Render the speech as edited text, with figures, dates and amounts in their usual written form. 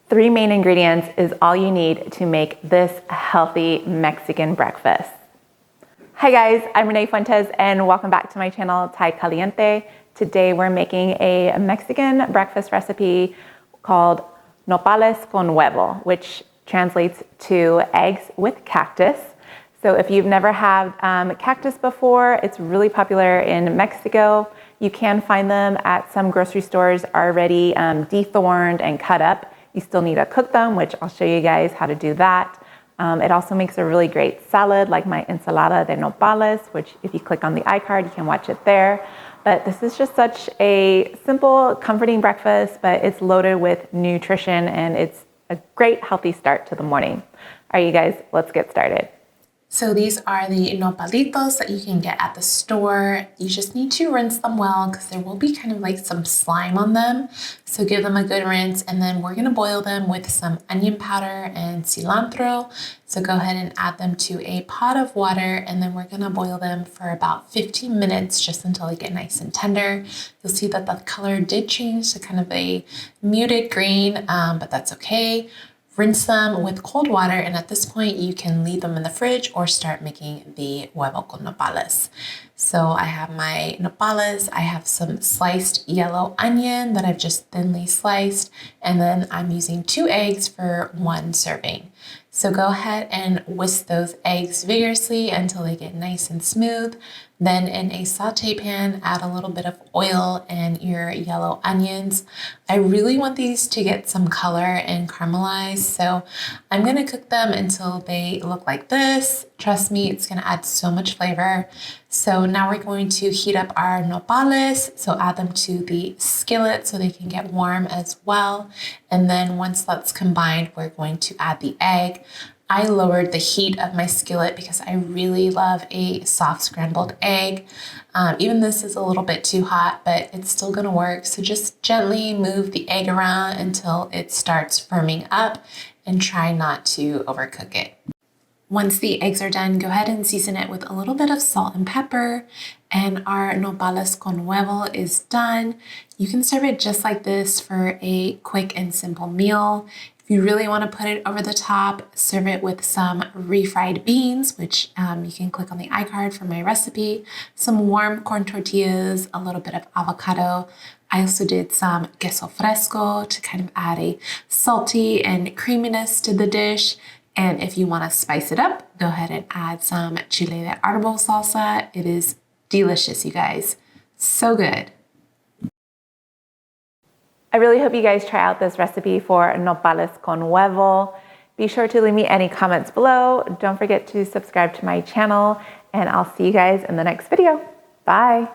3 main ingredients is all you need to make this healthy Mexican breakfast. Hi guys, I'm Renee Fuentes and welcome back to my channel, Thai Caliente. Today we're making a Mexican breakfast recipe called Nopales con Huevo, which translates to eggs with cactus. So if you've never had cactus before, it's really popular in Mexico. You can find them at some grocery stores already dethorned and cut up. You still need to cook them, which I'll show you guys how to do that. It also makes a really great salad, like my ensalada de nopales, which if you click on the iCard, you can watch it there. But this is just such a simple, comforting breakfast, but it's loaded with nutrition and it's a great, healthy start to the morning. All right, you guys, let's get started. So these are the nopalitos that you can get at the store. You just need to rinse them well because there will be kind of like some slime on them. So give them a good rinse, and then we're gonna boil them with some onion powder and cilantro. So go ahead and add them to a pot of water, and then we're gonna boil them for about 15 minutes just until they get nice and tender. You'll see that the color did change to kind of a muted green, but that's okay. Rinse them with cold water, and at this point you can leave them in the fridge or start making the huevo con nopales. So I have my nopales, I have some sliced yellow onion that I've just thinly sliced, and then I'm using 2 eggs for 1 serving. So go ahead and whisk those eggs vigorously until they get nice and smooth. Then in a saute pan, add a little bit of oil and your yellow onions. I really want these to get some color and caramelize, so I'm gonna cook them until they look like this. Trust me, it's gonna add so much flavor. So now we're going to heat up our nopales, so add them to the skillet so they can get warm as well. And then once that's combined, we're going to add the egg. I lowered the heat of my skillet because I really love a soft scrambled egg. Even this is a little bit too hot, but it's still gonna work. So just gently move the egg around until it starts firming up and try not to overcook it. Once the eggs are done, go ahead and season it with a little bit of salt and pepper, and our nopales con huevo is done. You can serve it just like this for a quick and simple meal. If you really want to put it over the top, serve it with some refried beans, which you can click on the iCard for my recipe, some warm corn tortillas, a little bit of avocado. I also did some queso fresco to kind of add a salty and creaminess to the dish. And if you want to spice it up, go ahead and add some chile de árbol salsa. It is delicious, you guys. So good. I really hope you guys try out this recipe for nopales con huevo. Be sure to leave me any comments below. Don't forget to subscribe to my channel, and I'll see you guys in the next video. Bye.